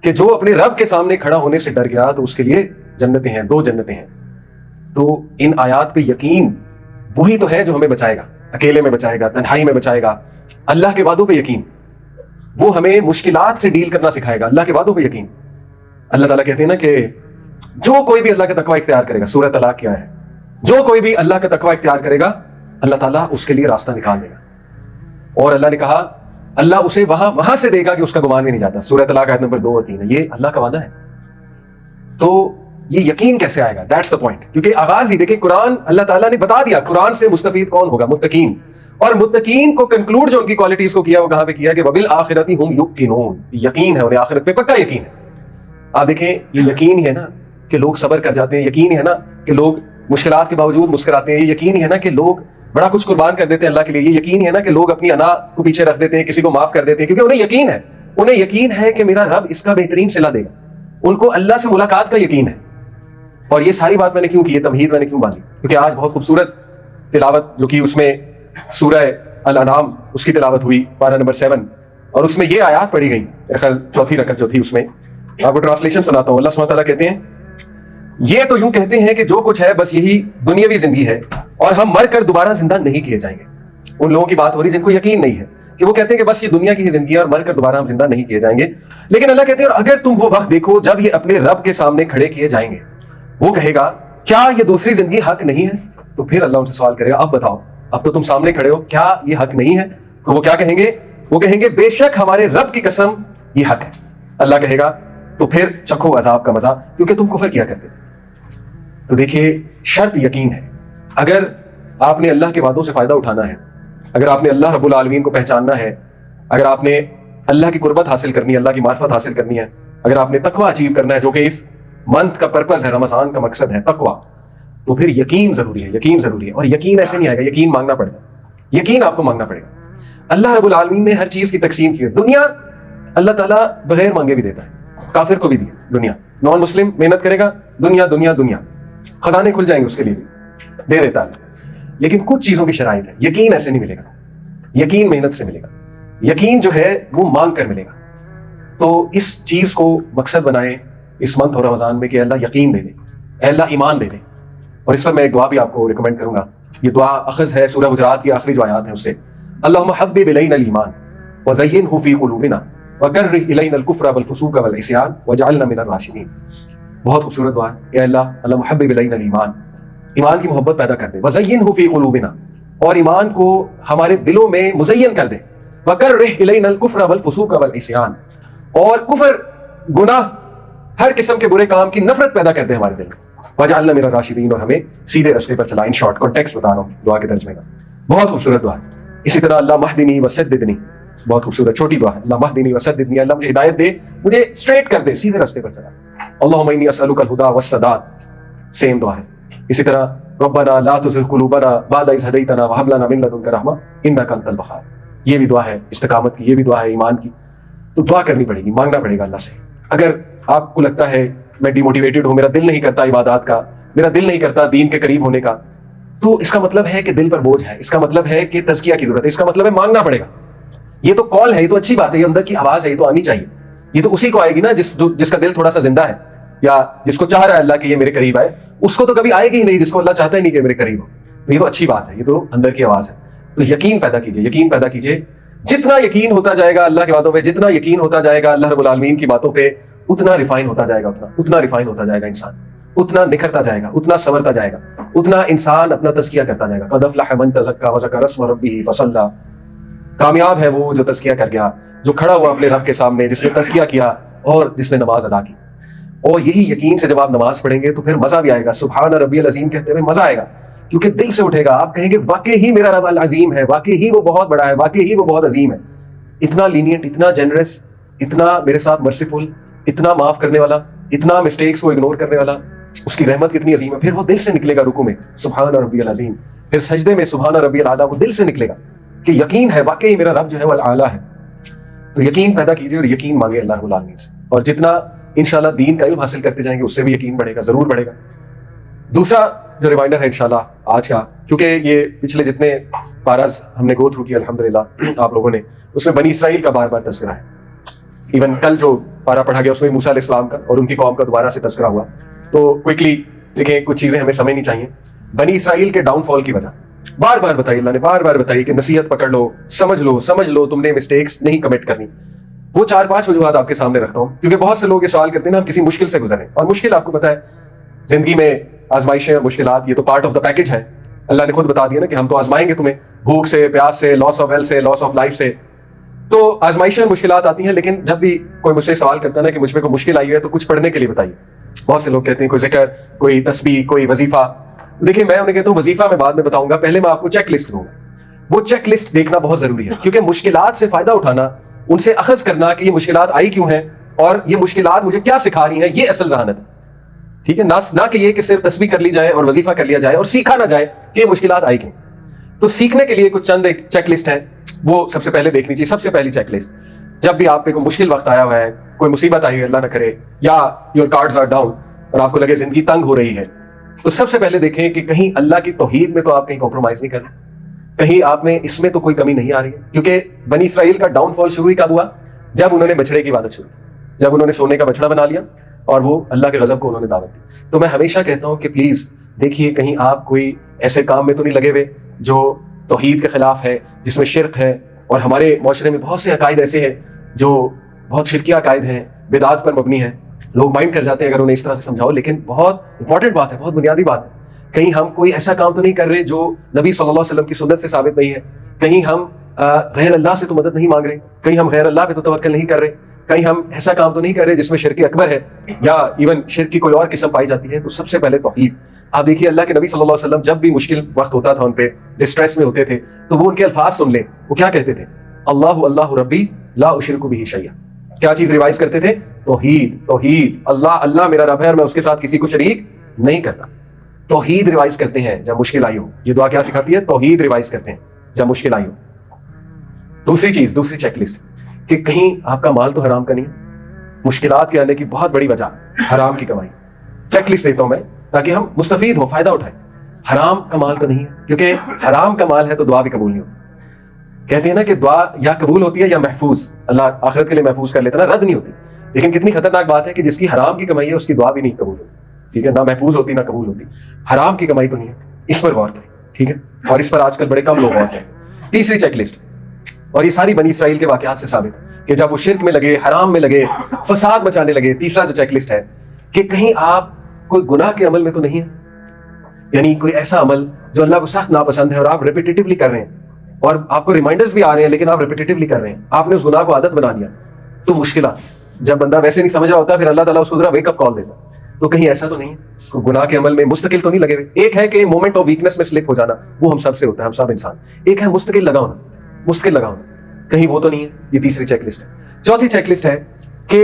کہ جو اپنے رب کے سامنے کھڑا ہونے سے ڈر گیا تو اس کے لیے جنتیں ہیں، 2 جنتیں ہیں. تو ان آیات پہ یقین وہی تو ہے جو ہمیں بچائے گا، اکیلے میں بچائے گا، تنہائی میں بچائے گا. اللہ کے وعدوں پہ یقین، وہ ہمیں مشکلات سے ڈیل کرنا سکھائے گا. اللہ کے وعدوں پہ یقین. اللہ تعالیٰ کہتے ہیں نا کہ جو کوئی بھی اللہ کا تقوی اختیار کرے گا، سورہ طلاق کیا ہے، جو کوئی بھی اللہ کا تقوی اختیار کرے گا اللہ تعالیٰ اس کے لیے راستہ نکال دے گا. اور اللہ نے کہا اللہ اسے وہاں سے دے گا کہ اس کا گمان بھی نہیں جاتا. سورہ طلاق آیت نمبر 2 اور 3 ہے. یہ اللہ کا وعدہ ہے. تو یہ یقین کیسے آئے گا؟ That's the point. کیونکہ آغاز ہی دیکھیں، قرآن اللہ تعالیٰ نے بتا دیا قرآن سے مستفید کون ہوگا، متقین. اور متقین کو کنکلوڈ جو ان کی کوالٹیز کو کیا وہ کہاں پہ کیا کہ وبالآخرۃ ہم یوقنون، یقین ہے انہیں آخرت پہ، پکا یقین ہے. آپ دیکھیں یہ یقین ہی ہے نا کہ لوگ صبر کر جاتے ہیں، یقین ہے نا کہ لوگ مشکلات کے باوجود مسکراتے ہیں، یہ یقین ہے نا کہ لوگ بڑا کچھ قربان کر دیتے ہیں اللہ کے لیے، یہ یقین ہے نا کہ لوگ اپنی انا کو پیچھے رکھ دیتے ہیں، کسی کو معاف کر دیتے ہیں، کیونکہ انہیں یقین ہے کہ میرا رب اس کا بہترین صلہ دے گا. ان کو اللہ سے ملاقات کا یقین ہے. اور یہ ساری بات میں نے کیوں کی، یہ تمہید میں نے کیوں باندھی؟ کیونکہ آج بہت خوبصورت تلاوت جو کہ اس میں سورہ الانعام اس کی تلاوت ہوئی، پارہ نمبر 7، اور اس میں یہ آیات پڑھی گئی، میرے خیال چوتھی رکعت جو تھی اس میں. آپ کو ٹرانسلیشن سناتا ہوں. اللہ سبحانہ تعالیٰ کہتے ہیں یہ تو یوں کہتے ہیں کہ جو کچھ ہے بس یہی دنیاوی زندگی ہے اور ہم مر کر دوبارہ زندہ نہیں کیے جائیں گے. ان لوگوں کی بات ہو رہی جن کو یقین نہیں ہے کہ وہ کہتے ہیں کہ بس یہ دنیا کی ہی زندگی ہے اور مر کر دوبارہ ہم زندہ نہیں کیے جائیں گے. لیکن اللہ کہتے ہیں اور اگر تم وہ وقت دیکھو جب یہ اپنے رب کے سامنے کھڑے کیے جائیں گے، وہ کہے گا کیا یہ دوسری زندگی حق نہیں ہے؟ تو پھر اللہ ان سے سوال کرے گا اب بتاؤ، اب تو تم سامنے کھڑے ہو، کیا یہ حق نہیں ہے؟ تو وہ کیا کہیں گے؟ وہ کہیں گے بے شک ہمارے رب کی قسم یہ حق ہے. اللہ کہے گا تو پھر چکھو عذاب کا مزہ کیونکہ تم کفر کیا کرتے تھے. تو دیکھیے شرط یقین ہے. اگر آپ نے اللہ کے وعدوں سے فائدہ اٹھانا ہے، اگر آپ نے اللہ رب العالمین کو پہچاننا ہے، اگر آپ نے اللہ کی قربت حاصل کرنی ہے، اللہ کی معرفت حاصل کرنی ہے، اگر آپ نے تقوی اچیو کرنا ہے جو کہ اس منتھ کا پرپز ہے، رمضان کا مقصد ہے تقوی، تو پھر یقین ضروری ہے. یقین ضروری ہے. اور یقین ایسے نہیں آئے گا، یقین مانگنا پڑے گا. یقین آپ کو مانگنا پڑے گا. اللہ رب العالمین نے ہر چیز کی تقسیم کی ہے. دنیا اللہ تعالیٰ بغیر مانگے بھی دیتا ہے، کافر کو بھی دی دنیا. نان مسلم محنت کرے گا، دنیا دنیا دنیا، خزانے کھل جائیں گے اس کے لیے بھی دے دیتا ہے. لیکن کچھ چیزوں کی شرائط ہے. یقین ایسے نہیں ملے گا. یقین محنت سے ملے گا. یقین جو ہے وہ مانگ کر ملے گا. تو اس چیز کو مقصد بنائیں اس منتھ اور رمضان میں کہ اللہ یقین دے دے، اے اللہ ایمان دے دے. اور اس پر میں ایک دعا بھی آپ کو ریکمینڈ کروں گا. یہ دعا اخذ ہے سورہ حجرات کی آخری جو آیات ہیں اس سے. اللہم حبب الینا الایمان وزینہ فی قلوبنا وکرہ الینا الکفر والفسوق والعصیان واجعلنا من الراشدین. بہت خوبصورت دعا ہے. اے اللہ اللہم حبب الینا الایمان، ایمان کی محبت پیدا کر دے. وزینہ فی قلوبنا، اور ایمان کو ہمارے دلوں میں مزین کر دے. وکرہ الینا الکفر والفسوق والعصیان، اور کفر، گناہ، ہر قسم کے برے کام کی نفرت پیدا کر دے ہمارے دل میں. وجعلنا من الراشدین، اور ہمیں سیدھے راستے پر چلا. ان شارٹ کانٹیکسٹ بتا رہا ہوں دعا کے ترجمے کا. بہت خوبصورت دعا ہے. اسی طرح اللہ مہدنی وسددنی، بہت خوبصورت چھوٹی دعا ہے. اللہ مہدنی وسددنی، اللہ مجھے ہدایت دے، مجھے اسٹریٹ کر دے، سیدھے راستے پر چلا. اللہم انی اسألک الہدی والسداد، سیم دعا ہے. اسی طرح ربنا لا تزغ قلوبنا بعد اذ ہدیتنا وہب لنا من لدنک رحمۃ انک انت الوہاب. یہ بھی دعا ہے استقامت کی، یہ بھی دعا ہے ایمان کی. تو دعا کرنی پڑے گی، مانگنا پڑے گا اللہ سے. اگر آپ کو لگتا ہے میں ڈی موٹیویٹڈ ہوں، میرا دل نہیں کرتا عبادات کا، میرا دل نہیں کرتا دین کے قریب ہونے کا، تو اس کا مطلب ہے کہ دل پر بوجھ ہے، اس کا مطلب ہے کہ تزکیہ کی ضرورت ہے، اس کا مطلب ہے مانگنا پڑے گا. یہ تو کال ہے، یہ تو اچھی بات ہے، یہ اندر کی آواز ہے، یہ تو آنی چاہیے. یہ تو اسی کو آئے گی نا جس کا دل تھوڑا سا زندہ ہے، یا جس کو چاہ رہا ہے اللہ کہ یہ میرے قریب آئے. اس کو تو کبھی آئے گی ہی نہیں جس کو اللہ چاہتا ہی نہیں کہ میرے قریب ہو. تو یہ تو اچھی بات ہے، یہ تو اندر کی آواز ہے. تو یقین پیدا کیجیے، یقین پیدا کیجیے. جتنا یقین ہوتا جائے گا اللہ کی باتوں پہ، جتنا یقین ہوتا جائے گا اللہ رب العالمین کی باتوں پہ، اتنا ریفائن ہوتا جائے گا، اتنا ریفائن ہوتا جائے گا انسان، اتنا نکھرتا جائے گا، اتنا سنورتا جائے گا، اتنا انسان اپنا تزکیہ کرتا جائے گا. قد افلح من تزکا وذکر اسم ربہ فصلی. کامیاب ہے وہ جو تزکیہ کر گیا، جو کھڑا ہوا اپنے رب کے سامنے، جس نے تزکیہ کیا اور جس نے نماز ادا کی. اور یہی یقین سے جب آپ نماز پڑھیں گے تو پھر مزہ بھی آئے گا. سبحان ربی العظیم کہتے ہوئے مزہ آئے گا، کیونکہ دل سے اٹھے گا. آپ کہیں گے واقعی ہی میرا رب العظیم ہے، واقعی ہی وہ بہت بڑا ہے، واقعی ہی وہ بہت عظیم ہے. اتنا لینینٹ، اتنا جنرس، اتنا میرے ساتھ مرسیفل، اتنا معاف کرنے والا، اتنا مسٹیکس کو اگنور کرنے والا. اس کی رحمت کتنی عظیم ہے. پھر وہ دل سے نکلے گا رکوع میں سبحان ربی العظیم، پھر سجدے میں سبحان ربی الاعلیٰ. وہ دل سے نکلے گا کہ یقین ہے واقعی میرا رب جو ہے وہ الاعلیٰ ہے. تو یقین پیدا کیجیے اور یقین مانگے اللہ رب العالمین سے. اور جتنا انشاءاللہ دین کا علم حاصل کرتے جائیں گے اس سے بھی یقین بڑھے گا، ضرور بڑھے گا. دوسرا جو ریمائنڈر ہے انشاءاللہ آج کا، کیونکہ یہ پچھلے جتنے پاراز ہم نے گو تھرو کیا الحمدللہ آپ لوگوں نے، اس میں بنی اسرائیل کا بار بار تذکرہ ہے. ایون کل جو پارا پڑھا گیا اس میں موسیٰ علیہ السلام کا اور ان کی قوم کا دوبارہ سے تذکرہ ہوا. تو کوئکلی دیکھیں کچھ چیزیں ہمیں سمجھنی چاہیے. بنی اسرائیل کے ڈاؤن فال کی وجہ بار بار بتائی, اللہ نے بار بار بتائی کہ نصیحت پکڑ لو, سمجھ لو تم نے مسٹیکس نہیں کمٹ کرنی. وہ 4-5 وجوہات آپ کے سامنے رکھتا ہوں, کیونکہ بہت سے لوگ یہ سوال کرتے ہیں نا ہم کسی مشکل سے گزریں, اور مشکل آپ کو پتا ہے زندگی میں آزمائشیں اور مشکلات یہ تو پارٹ آف دا پیکج ہے. اللہ نے خود بتا دیا نا کہ ہم تو آزمائیں گے تمہیں, بھوک سے, پیاس سے, لاس آف ہیلتھ سے, لاس آف لائف سے. تو آزمائشیں اور مشکلات آتی ہیں, لیکن جب بھی کوئی مجھ سے سوال کرتا ہے نا کہ مجھ پہ کوئی مشکل آئی ہے تو کچھ پڑھنے کے لیے بتائیے. بہت سے لوگ کہتے ہیں کوئی ذکر, کوئی تسبیح, کوئی وظیفہ. دیکھیں میں انہیں کہتا ہوں وظیفہ میں بعد میں بتاؤں گا, پہلے میں آپ کو چیک لسٹ دوں گا. وہ چیک لسٹ دیکھنا بہت ضروری ہے, کیونکہ مشکلات سے فائدہ اٹھانا, ان سے اخذ کرنا کہ یہ مشکلات آئی کیوں ہیں اور یہ مشکلات مجھے کیا سکھا رہی ہیں, یہ اصل ذہانت ہے. ٹھیک ہے, نہ کہ یہ کہ صرف تسبیح کر لی جائے اور وظیفہ کر لیا جائے اور سیکھا نہ جائے کہ یہ مشکلات آئی کیوں. تو سیکھنے کے لیے کچھ چند ایک چیک لسٹ ہے, وہ سب سے پہلے دیکھنی چاہیے. سب سے پہلی چیک لسٹ, جب بھی آپ پہ کوئی مشکل وقت آیا ہوا ہے, کوئی مصیبت آئی ہے اللہ نہ کرے, یا یور کارڈز آر ڈاؤن اور آپ کو لگے زندگی تنگ ہو رہی ہے, تو سب سے پہلے دیکھیں کہ کہیں اللہ کی توحید میں تو آپ کہیں کمپرومائز نہیں کر رہے, کہیں آپ میں اس میں تو کوئی کمی نہیں آ رہی ہے. کیونکہ بنی اسرائیل کا ڈاؤن فال شروع ہی کب ہوا, جب انہوں نے بچڑے کی عبادت شروع کی, جب انہوں نے سونے کا بچڑا بنا لیا اور وہ اللہ کے غضب کو انہوں نے دعوت دی. تو میں ہمیشہ کہتا ہوں کہ پلیز دیکھیے کہیں آپ کوئی ایسے کام میں تو نہیں لگے ہوئے جو توحید کے خلاف ہے, جس میں شرک ہے. اور ہمارے معاشرے میں بہت سے عقائد ایسے ہیں جو بہت شرکیہ عقائد ہیں, بدعات پر مبنی ہیں. لوگ مائنڈ کر جاتے ہیں اگر انہیں اس طرح سے سمجھاؤ, لیکن بہت امپورٹنٹ بات ہے, بہت بنیادی بات ہے. کہیں ہم کوئی ایسا کام تو نہیں کر رہے جو نبی صلی اللہ علیہ وسلم کی سنت سے ثابت نہیں ہے. کہیں ہم غیر اللہ سے تو مدد نہیں مانگ رہے, کہیں ہم غیر اللہ پہ تو توکل نہیں کر رہے, کہیں ہم ایسا کام تو نہیں کر رہے جس میں شرک اکبر ہے یا ایون شرک کی کوئی اور قسم پائی جاتی ہے. تو سب سے پہلے توحید. آپ دیکھیے اللہ کے نبی صلی اللہ علیہ وسلم جب بھی مشکل وقت ہوتا تھا ان پہ, ڈسٹریس میں ہوتے تھے, تو وہ ان کے الفاظ سن لیں, وہ کیا کہتے تھے, اللہ اللہ ربی لا اشرک بہ شیئا. کیا چیز ریوائز کرتے تھے, توحید. اللہ میرا رب ہے اور میں اس کے ساتھ کسی کو شریک نہیں کرتا. توحید ریوائز کرتے ہیں جب مشکل آئی ہو. یہ دعا کیا سکھاتی ہے, توحید ریوائز کرتے ہیں جب مشکل آئی ہو. دوسری چیک لسٹ کہ کہیں آپ کا مال تو حرام کا نہیں ہے. مشکلات کے آنے کی بہت بڑی وجہ حرام کی کمائی. چیک لسٹ دیتا ہوں میں تاکہ ہم مستفید ہوں, فائدہ اٹھائیں. حرام کا مال تو نہیں ہے, کیونکہ حرام کا مال ہے تو دعا بھی قبول نہیں ہوتی. کہتے ہیں نا کہ دعا یا قبول ہوتی ہے یا محفوظ, اللہ آخرت کے لیے محفوظ کر لیتا نا, رد نہیں ہوتی. لیکن کتنی خطرناک بات ہے کہ جس کی حرام کی کمائی ہے اس کی دعا بھی نہیں قبول ہوتی. ٹھیک ہے, نہ محفوظ ہوتی نہ قبول ہوتی. حرام کی کمائی تو نہیں ہے, اس پر غور کریں. ٹھیک ہے, اور اس پر آج کل بڑے کم لوگ غور کریں. تیسری چیک لسٹ, اور یہ ساری بنی اسرائیل کے واقعات سے ثابت ہے کہ جب وہ شرک میں لگے, حرام میں لگے, فساد مچانے لگے. تیسرا جو چیک لسٹ ہے کہ کہیں آپ کوئی گناہ کے عمل میں تو نہیں ہے, یعنی کوئی ایسا عمل جو اللہ کو سخت ناپسند ہے اور آپ ریپیٹیٹیولی کر رہے ہیں, اور آپ کو ریمائنڈرز بھی آ رہے ہیں لیکن آپ ریپیٹیٹیولی کر رہے ہیں, آپ نے اس گناہ کو عادت بنا لیا. تو مشکلات, جب بندہ ویسے نہیں سمجھ رہا ہوتا پھر اللہ تعالیٰ اس کو ذرا ویک اپ کال دیتا. تو کہیں ایسا تو نہیں ہے, کوئی گناہ کے عمل میں مستقل تو نہیں لگے ہوئے. ایک ہے کہ مومنٹ آف ویکنس میں سلپ ہو جانا, وہ ہم سب سے ہوتا ہے, ہم سب انسان. ایک ہے مستقل لگا ہونا, کہیں وہ تو نہیں ہے. یہ تیسری چیک لسٹ ہے. چوتھی چیک لسٹ ہے کہ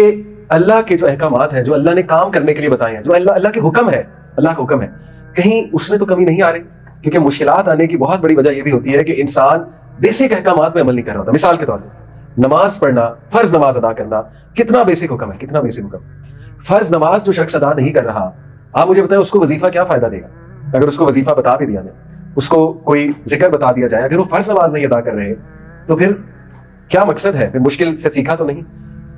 اللہ کے جو احکامات ہیں, جو اللہ نے کام کرنے کے لیے بتائے ہیں, جو اللہ کے حکم ہے, اللہ کا حکم ہے, کہیں اس میں تو کمی نہیں آ رہی. کیونکہ مشکلات آنے کی بہت بڑی وجہ یہ بھی ہوتی ہے کہ انسان بیسک احکامات میں عمل نہیں کر رہا ہوتا. مثال کے طور پر نماز پڑھنا, فرض نماز ادا کرنا, کتنا بیسک حکم ہے, کتنا بیسک حکم. فرض نماز جو شخص ادا نہیں کر رہا, آپ مجھے بتائیں اس کو وظیفہ کیا فائدہ دے گا اگر اس کو وظیفہ بتا بھی دیا جائے, اس کو کوئی ذکر بتا دیا جائے, اگر وہ فرض نماز نہیں ادا کر رہے تو پھر کیا مقصد ہے, پھر مشکل سے سیکھا تو نہیں.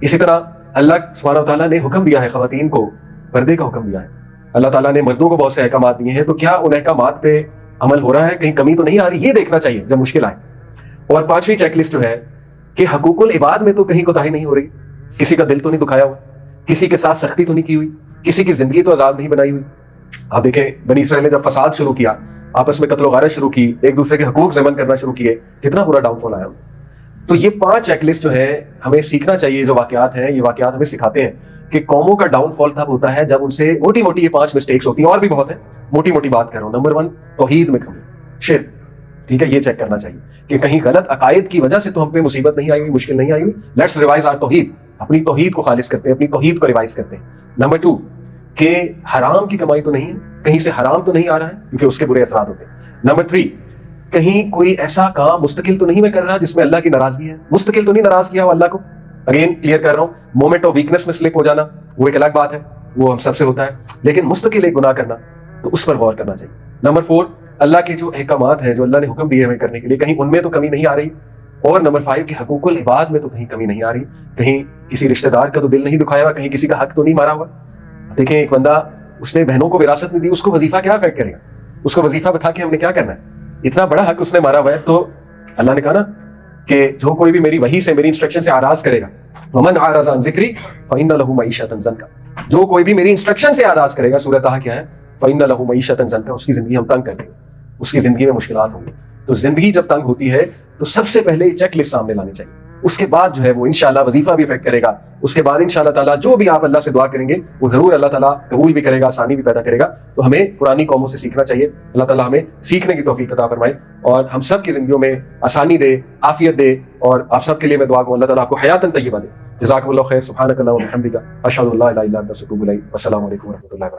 اسی طرح اللہ سبحانہ وتعالیٰ نے حکم دیا ہے خواتین کو پردے کا حکم دیا ہے. اللہ تعالیٰ نے مردوں کو بہت سے احکامات دیے ہیں, تو کیا ان احکامات پہ عمل ہو رہا ہے, کہیں کمی تو نہیں آ رہی, یہ دیکھنا چاہیے جب مشکل آئے. اور پانچویں چیک لسٹ جو ہے کہ حقوق العباد میں تو کہیں کوتاہی نہیں ہو رہی, کسی کا دل تو نہیں دکھایا ہوا, کسی کے ساتھ سختی تو نہیں کی ہوئی, کسی کی زندگی تو آزاد نہیں بنائی ہوئی. آپ دیکھیں بنی اسرائیل نے جب فساد شروع کیا, آپس میں قتل و غارت شروع کی, ایک دوسرے کے حقوق ضمن کرنا شروع کیے, کتنا برا ڈاؤن فال آیا. تو یہ 5 چیک لسٹ جو ہے ہمیں سیکھنا چاہیے. جو واقعات ہیں, یہ واقعات ہمیں سکھاتے ہیں کہ قوموں کا ڈاؤن فال تب ہوتا ہے جب ان سے موٹی موٹی یہ 5 مسٹیکس ہوتی ہیں, اور بھی بہت ہیں, موٹی موٹی بات کر رہا ہوں. نمبر 1, توحید میں کمی, شرک. ٹھیک ہے, یہ چیک کرنا چاہیے کہ کہیں غلط عقائد کی وجہ سے تو ہم پہ مصیبت نہیں آئی ہوئی, مشکل نہیں آئی ہوئی. لیٹس ریوائز آور توحید, اپنی توحید کو خالص کرتے ہیں, اپنی توحید کو ریوائز کرتے ہیں. نمبر 2 کہ حرام کی کمائی تو نہیں ہے, کہیں سے حرام تو نہیں آ رہا ہے کیونکہ اس کے برے اثرات ہوتے ہیں. نمبر 3 کہیں کوئی ایسا کام مستقل تو نہیں میں کر رہا جس میں اللہ کی ناراضگی ہے, مستقل تو نہیں ناراض کیا ہو اللہ کو. اگین کلیئر کر رہا ہوں, مومنٹ آف ویکنس میں سلپ ہو جانا وہ ایک الگ بات ہے, وہ ہم سب سے ہوتا ہے, لیکن مستقل ایک گناہ کرنا تو اس پر غور کرنا چاہیے. نمبر 4 اللہ کے جو احکامات ہیں, جو اللہ نے حکم دیے ہمیں کرنے کے لیے, کہیں ان میں تو کمی نہیں آ رہی. اور نمبر 5 کہ حقوق العباد میں تو کہیں کمی نہیں آ رہی, کہیں کسی رشتہ دار کا تو دل نہیں دکھایا ہوا, کہیں کسی کا حق تو نہیں مارا ہوا. دیکھیں ایک بندہ اس نے بہنوں کو وراثت میں دی, اس کو وظیفہ کیا افیکٹ کرے گا, اس کو وظیفہ بتا کے ہم نے کیا کرنا ہے, اتنا بڑا حق اس نے مارا ہوا ہے. تو اللہ نے کہا نا کہ جو کوئی بھی میری وحی سے میری انسٹرکشن سے آراز کرے گا, ومن اعرض عن ذکری فإن له معیشۃ ضنکا, جو کوئی بھی میری انسٹرکشن سے آراز کرے گا, سورۃ طہ کیا ہے, فإن له معیشۃ ضنکا, اس کی زندگی ہم تنگ کر دیں گے, اس کی زندگی میں مشکلات ہوں گی. تو زندگی جب تنگ ہوتی ہے تو سب سے پہلے چیک لسٹ سامنے لانی چاہیے, اس کے بعد جو ہے وہ انشاءاللہ وظیفہ بھی افیکٹ کرے گا, اس کے بعد انشاءاللہ تعالیٰ جو بھی آپ اللہ سے دعا کریں گے وہ ضرور اللہ تعالیٰ قبول بھی کرے گا, آسانی بھی پیدا کرے گا. تو ہمیں پرانی قوموں سے سیکھنا چاہیے, اللہ تعالیٰ ہمیں سیکھنے کی توفیق عطا فرمائے اور ہم سب کی زندگیوں میں آسانی دے, عافیت دے, اور آپ سب کے لیے میں دعا کروں اللہ تعالیٰ آپ کو حیاتاً طیبہ دے. جزاکم اللہ خیر, سبحانک اللہم و بحمدک, اشہد ان لا الہ الا انت استغفرک و اتوب الیک, والسلام علیکم و رحمۃ اللہ وبرکاتہ.